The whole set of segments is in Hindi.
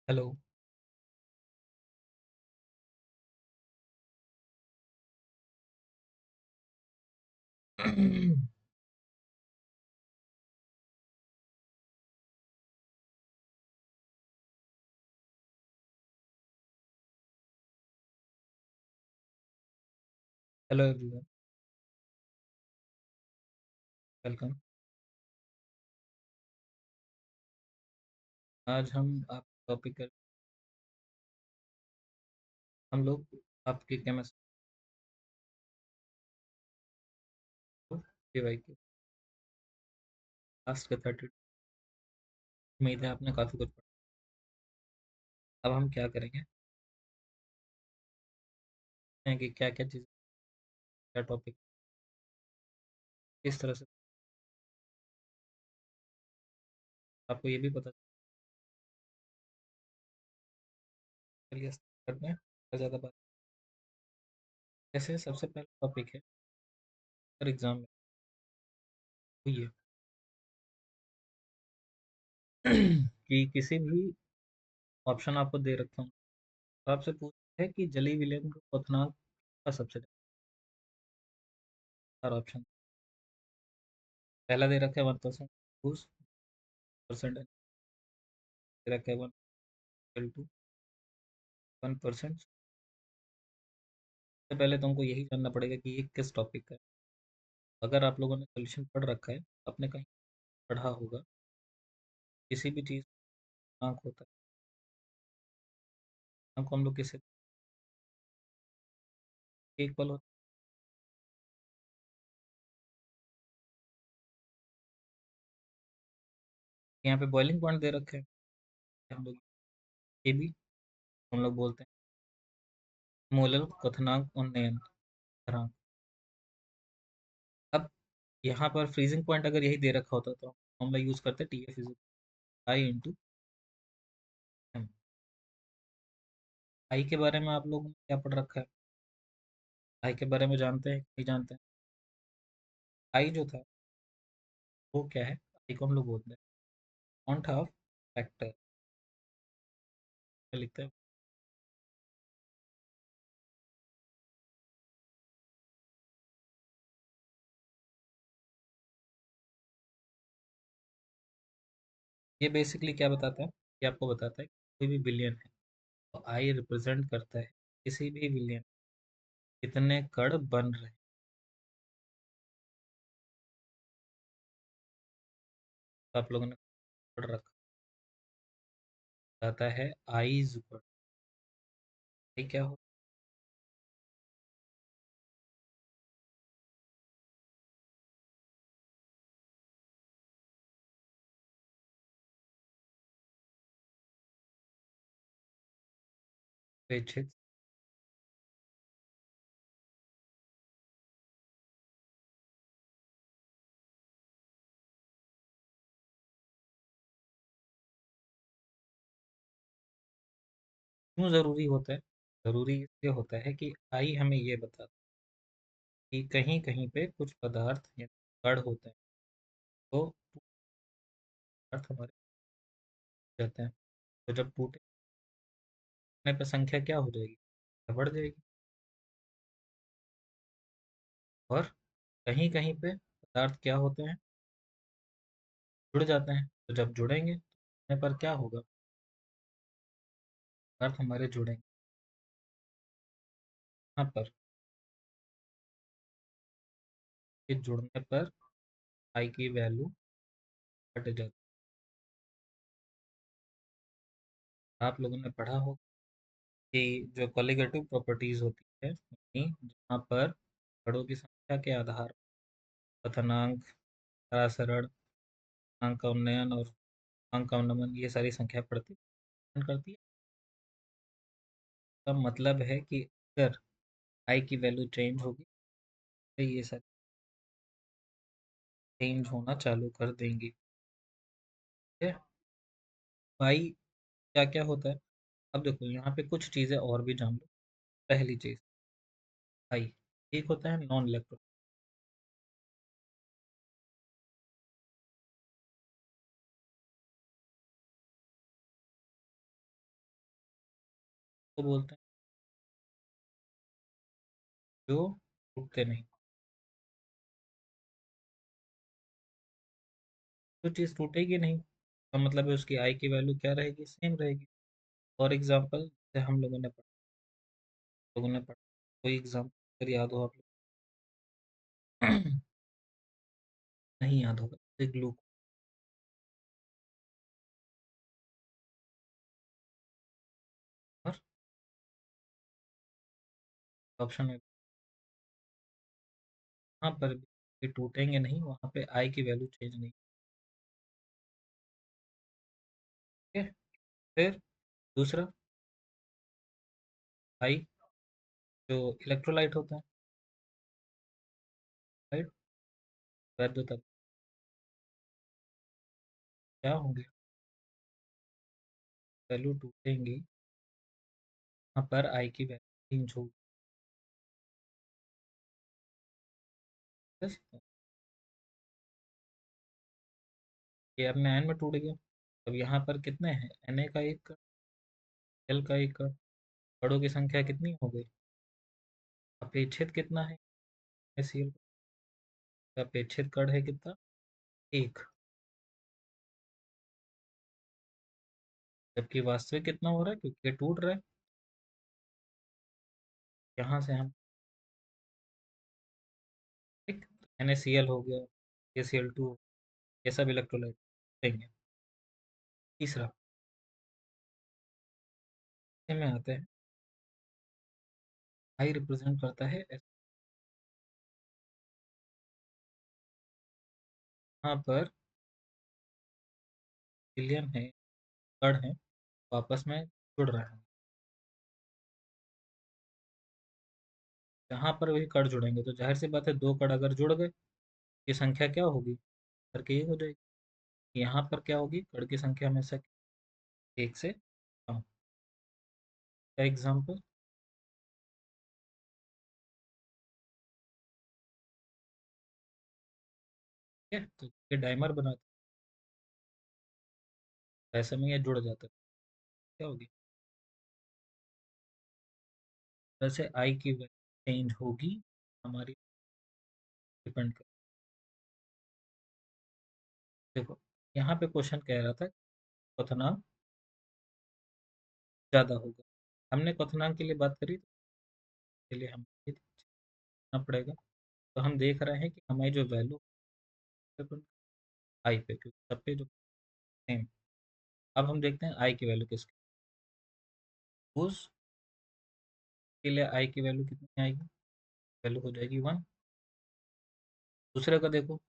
हेलो। Hello everyone, welcome. आज हम आप टॉपिक कर हम लोग आपके केमिस्ट्री के भाई के लास्ट के 30। उम्मीद है आपने काफ़ी कुछ पढ़ा। अब हम क्या करेंगे हैं कि क्या क्या चीज़, क्या टॉपिक, किस तरह से आपको ये भी पता चलिए। करते हैं ज़्यादा बात। ऐसे सबसे पहला टॉपिक है अगर एग्जाम में तो ये कि किसी भी ऑप्शन आपको दे रखा हूँ तो आपसे पूछा है कि जली विलेन का क्वथनांक का सबसे चार ऑप्शन। पहला दे रखा है 1%, 2% दे रखा है 1, 1%। सबसे पहले तुमको यही जानना पड़ेगा कि ये किस टॉपिक का है। अगर आप लोगों ने सोल्यूशन पढ़ रखा है, आपने कहीं पढ़ा होगा, किसी भी चीज़ का आंक होता है। आंक को हम लोग किसे इक्वल होता है। यहाँ पे बॉइलिंग पॉइंट दे रखे हैं, हम लोग ये भी हम लोग बोलते हैं मोलर क्वथनांक उन्नयन स्थिरांक। अब यहाँ पर फ्रीजिंग पॉइंट अगर यही दे रखा होता तो हम लोग यूज़ करते T F is I into M. I के बारे में आप लोगों ने क्या पढ़ रखा है? आई के बारे में जानते हैं नहीं जानते हैं? आई जो था वो क्या है? आई को हम लोग बोलते हैं अमाउंट ऑफ फैक्टर, लिखते हैं। ये बेसिकली क्या बताता है? ये आपको बताता है कि कोई भी बिलियन है तो आई रिप्रेजेंट करता है किसी भी बिलियन कितने कण बन रहे हैं। तो आप लोगों ने पढ़ रखा जाता है आई इज इक्वल आई क्या होता है अपेक्षित। क्यों ज़रूरी होता है? ज़रूरी इसलिए होता है कि आई हमें ये बताता है कि कहीं कहीं पे कुछ पदार्थ या कण होते हैं तो पदार्थ हमारे रहते हैं। तो जब टूटने पर संख्या क्या हो जाएगी? बढ़ जाएगी। और कहीं कहीं पे पदार्थ क्या होते हैं? जुड़ जाते हैं। तो जब जुड़ेंगे तो पर क्या होगा? पदार्थ हमारे जुड़ेंगे। यहाँ पर ये जुड़ने पर आई की वैल्यू घट जाती है। आप लोगों ने पढ़ा हो कि जो कॉलिगेटिव प्रॉपर्टीज होती है यानी जहाँ पर कणों की संख्या के आधार पर क्वथनांक, परासरण, अंक का उन्नयन और अंक का उन्नमन ये सारी संख्या पड़ती करती है। इसका मतलब है कि अगर आई की वैल्यू चेंज होगी तो ये सारी चेंज होना चालू कर देंगी। ठीक है। आई क्या क्या होता है? अब देखो यहाँ पे कुछ चीज़ें और भी जान लो। पहली चीज़, आई एक होता है नॉन इलेक्ट्रॉन। तो बोलते हैं जो टूटते नहीं। जो चीज़ टूटेगी नहीं का मतलब है उसकी आई की वैल्यू क्या रहेगी, सेम रहेगी। फॉर एग्जाम्पल जैसे हम लोगों ने पढ़ा कोई एग्जाम्पल अगर याद हो आप लोग नहीं याद होगा, जैसे ग्लूकोज और ऑप्शन में वहाँ पर भी ये टूटेंगे नहीं, वहाँ पे आई की वैल्यू चेंज नहीं। ठीक है। फिर दूसरा, आई जो इलेक्ट्रोलाइट होता है, राइट, वैद्युत क्या होंगे, वैल्यू टूटेंगी, वहाँ पर आई की वैल्यू चेंज होगी। बस ये अपने एन में टूट गया। अब यहाँ पर कितने हैं, एन ए का एक कण, एल का एक कण, कणों की संख्या कितनी हो गई, अपेक्षित कितना है, एसीएल का अपेक्षित कण है कितना, एक, जबकि वास्तविक कितना हो रहा है क्योंकि ये टूट रहा है। यहाँ से हम एक NaCl हो गया, ACl2, ये सब इलेक्ट्रोलाइट देंगे। तीसरा में आते हैं, आई रिप्रेजेंट करता है यहाँ पर विलियन है, कण है, आपस में जुड़ रहे हैं। जहाँ पर वही कण जुड़ेंगे तो जाहिर सी बात है, दो कण अगर जुड़ गए, ये संख्या क्या होगी, करके एक हो जाएगी। यहाँ पर क्या होगी, कण की संख्या हमेशा एक से कम। का एग्जाम्पल, ठीक है, तो ये डाइमर बनाते हैं, ऐसे में ये जुड़ जाता है, क्या होगी, वैसे आई की वैल्यू चेंज होगी, हमारी डिपेंड कर, देखो यहाँ पे क्वेश्चन कह रहा था क्वथनांक ज़्यादा होगा, हमने क्वथनांक के लिए बात करी तो के लिए हम ये देखना पड़ेगा। तो हम देख रहे हैं कि हमारी जो वैल्यू आई पे, क्योंकि सब पे जो सेम। अब हम देखते हैं आई की वैल्यू किसकी, उस के लिए आई की वैल्यू कितनी आएगी, वैल्यू हो जाएगी 1। दूसरे का देखो,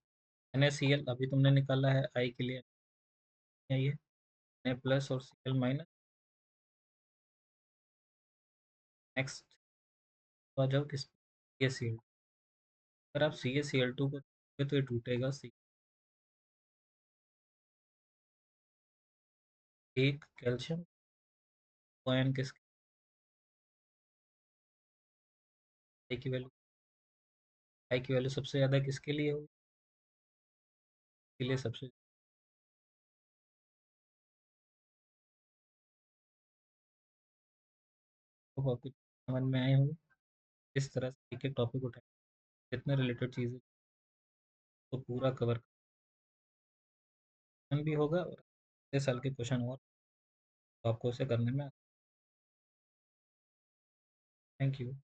NaCl अभी तुमने निकाला है आई के लिए, आई है Na प्लस और Cl माइनस। नेक्स्ट तो आ जाओ किस, CaCl। अगर आप CaCl2 को देखोगे तो ये टूटेगा, सी एक कैल्शियम, आयन किसकी, आई की वैल्यू, आई की वैल्यू सबसे ज़्यादा किसके लिए होगी, के लिए सबसे, तो आपको समझ में आए होंगे। इस तरह से एक एक टॉपिक उठाए, जितने रिलेटेड चीज़ें तो पूरा कवर भी होगा, और अगले साल के क्वेश्चन और तो आपको उसे करने में। Thank you.